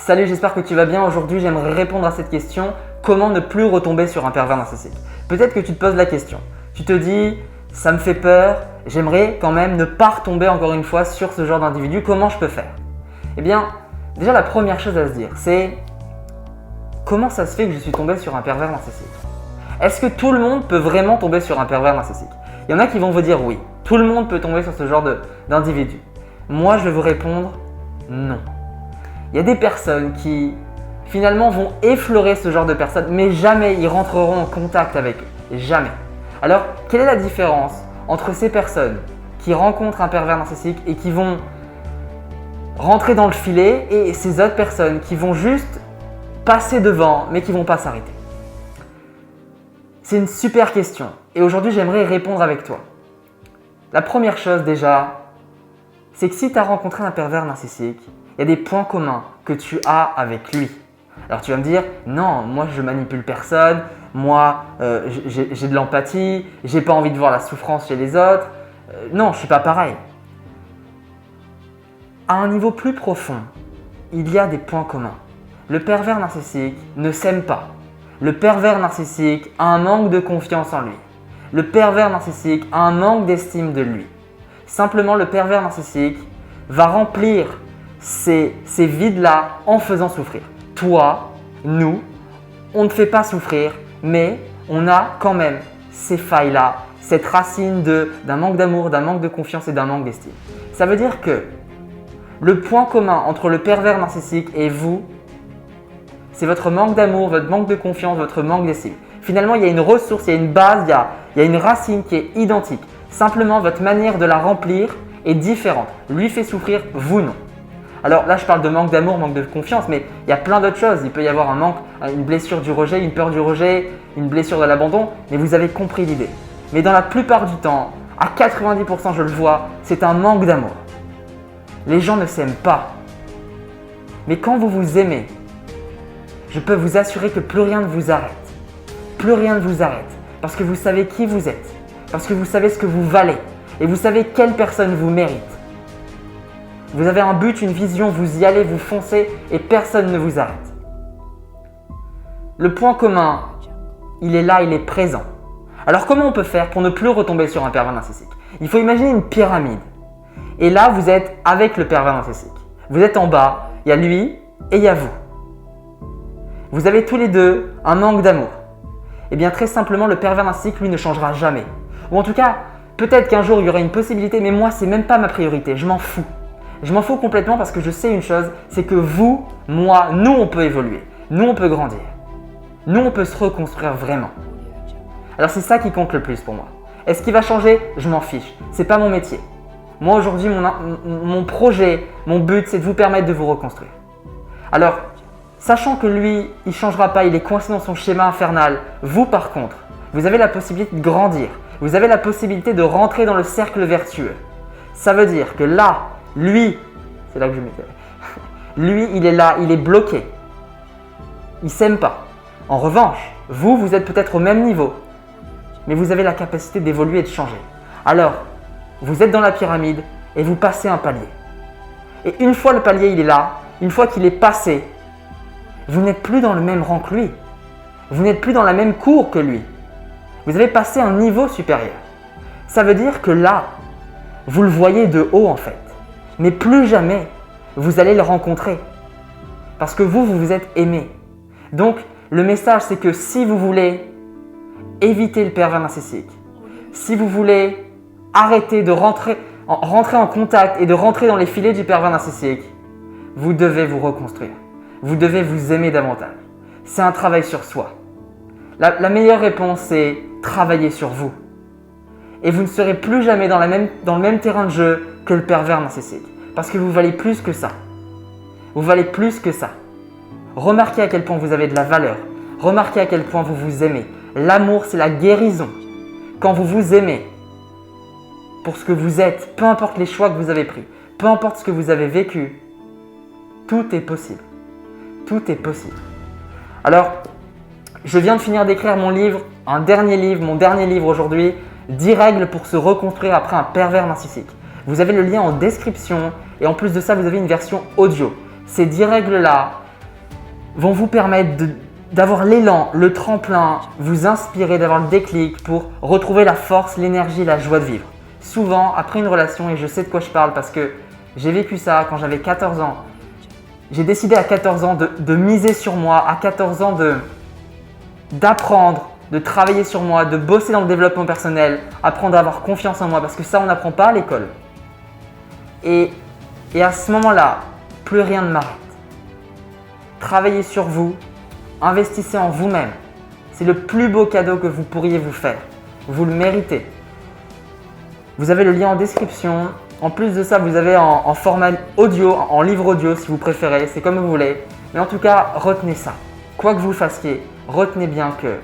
Salut, j'espère que tu vas bien. Aujourd'hui, j'aimerais répondre à cette question. Comment ne plus retomber sur un pervers narcissique? Peut-être que tu te poses la question. Tu te dis, ça me fait peur, j'aimerais quand même ne pas retomber encore une fois sur ce genre d'individu. Comment je peux faire? Eh bien, déjà la première chose à se dire, c'est comment ça se fait que je suis tombé sur un pervers narcissique? Est-ce que tout le monde peut vraiment tomber sur un pervers narcissique? Il y en a qui vont vous dire oui, tout le monde peut tomber sur ce genre d'individu. Moi, je vais vous répondre non. Il y a des personnes qui finalement vont effleurer ce genre de personnes, mais jamais ils rentreront en contact avec eux. Jamais. Alors, quelle est la différence entre ces personnes qui rencontrent un pervers narcissique et qui vont rentrer dans le filet et ces autres personnes qui vont juste passer devant mais qui ne vont pas s'arrêter? C'est une super question et aujourd'hui j'aimerais répondre avec toi. La première chose déjà, c'est que si tu as rencontré un pervers narcissique, il y a des points communs que tu as avec lui. Alors tu vas me dire, non, moi je manipule personne, moi j'ai de l'empathie, j'ai pas envie de voir la souffrance chez les autres. Non, je suis pas pareil. À un niveau plus profond, il y a des points communs. Le pervers narcissique ne s'aime pas. Le pervers narcissique a un manque de confiance en lui. Le pervers narcissique a un manque d'estime de lui. Simplement, le pervers narcissique va remplir ces vides-là en faisant souffrir. Toi, nous, on ne fait pas souffrir, mais on a quand même ces failles-là, cette racine d'un manque d'amour, d'un manque de confiance et d'un manque d'estime. Ça veut dire que le point commun entre le pervers narcissique et vous, c'est votre manque d'amour, votre manque de confiance, votre manque d'estime. Finalement, il y a une ressource, il y a une base, il y a une racine qui est identique. Simplement, votre manière de la remplir est différente. Lui fait souffrir, vous non. Alors là, je parle de manque d'amour, manque de confiance, mais il y a plein d'autres choses. Il peut y avoir un manque, une blessure du rejet, une peur du rejet, une blessure de l'abandon, mais vous avez compris l'idée. Mais dans la plupart du temps, à 90% je le vois, c'est un manque d'amour. Les gens ne s'aiment pas. Mais quand vous vous aimez, je peux vous assurer que plus rien ne vous arrête. Plus rien ne vous arrête. Parce que vous savez qui vous êtes. Parce que vous savez ce que vous valez. Et vous savez quelle personne vous mérite. Vous avez un but, une vision, vous y allez, vous foncez et personne ne vous arrête. Le point commun, il est là, il est présent. Alors comment on peut faire pour ne plus retomber sur un pervers narcissique? Il faut imaginer une pyramide. Et là, vous êtes avec le pervers narcissique. Vous êtes en bas, il y a lui et il y a vous. Vous avez tous les deux un manque d'amour. Eh bien très simplement, le pervers narcissique, lui, ne changera jamais. Ou en tout cas, peut-être qu'un jour il y aura une possibilité, mais moi, c'est même pas ma priorité, je m'en fous. Je m'en fous complètement parce que je sais une chose, c'est que vous, moi, nous, on peut évoluer. Nous, on peut grandir. Nous, on peut se reconstruire vraiment. Alors c'est ça qui compte le plus pour moi. Est-ce qu'il va changer? Je m'en fiche. C'est pas mon métier. Moi, aujourd'hui, mon projet, mon but, c'est de vous permettre de vous reconstruire. Alors, sachant que lui, il ne changera pas, il est coincé dans son schéma infernal. Vous, par contre, vous avez la possibilité de grandir. Vous avez la possibilité de rentrer dans le cercle vertueux. Ça veut dire que là, lui, c'est là que je m'étais. Lui, il est là, il est bloqué. Il ne s'aime pas. En revanche, vous êtes peut-être au même niveau, mais vous avez la capacité d'évoluer et de changer. Alors, vous êtes dans la pyramide et vous passez un palier. Et une fois le palier, il est là, une fois qu'il est passé, vous n'êtes plus dans le même rang que lui. Vous n'êtes plus dans la même cour que lui. Vous avez passé un niveau supérieur. Ça veut dire que là, vous le voyez de haut en fait. Mais plus jamais, vous allez le rencontrer. Parce que vous vous êtes aimé. Donc, le message, c'est que si vous voulez éviter le pervers narcissique, si vous voulez arrêter de rentrer en contact et de rentrer dans les filets du pervers narcissique, vous devez vous reconstruire. Vous devez vous aimer davantage. C'est un travail sur soi. La meilleure réponse, c'est travailler sur vous. Et vous ne serez plus jamais dans le même terrain de jeu que le pervers narcissique. Parce que vous valez plus que ça. Vous valez plus que ça. Remarquez à quel point vous avez de la valeur. Remarquez à quel point vous vous aimez. L'amour, c'est la guérison. Quand vous vous aimez pour ce que vous êtes, peu importe les choix que vous avez pris, peu importe ce que vous avez vécu, tout est possible. Tout est possible. Alors, je viens de finir d'écrire mon livre, mon dernier livre aujourd'hui, 10 règles pour se reconstruire après un pervers narcissique. Vous avez le lien en description et en plus de ça, vous avez une version audio. Ces 10 règles-là, vont vous permettre d'avoir l'élan, le tremplin, vous inspirer, d'avoir le déclic pour retrouver la force, l'énergie, la joie de vivre. Souvent, après une relation, et je sais de quoi je parle parce que j'ai vécu ça quand j'avais 14 ans, j'ai décidé à 14 ans de miser sur moi, à 14 ans d'apprendre, de travailler sur moi, de bosser dans le développement personnel, apprendre à avoir confiance en moi parce que ça, on n'apprend pas à l'école. Et à ce moment-là, plus rien ne m'arrête. Travaillez sur vous, investissez en vous-même. C'est le plus beau cadeau que vous pourriez vous faire. Vous le méritez. Vous avez le lien en description. En plus de ça, vous avez en format audio, en livre audio si vous préférez, c'est comme vous voulez. Mais en tout cas, retenez ça. Quoi que vous fassiez, retenez bien que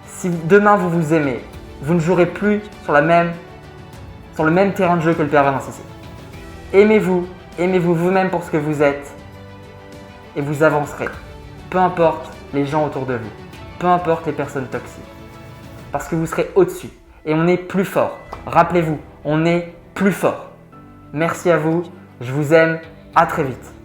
si demain vous vous aimez, vous ne jouerez plus sur le même terrain de jeu que le pervers narcissique. Aimez-vous vous-même pour ce que vous êtes et vous avancerez. Peu importe les gens autour de vous, peu importe les personnes toxiques. Parce que vous serez au-dessus et on est plus fort. Rappelez-vous, on est plus fort. Merci à vous, je vous aime, à très vite.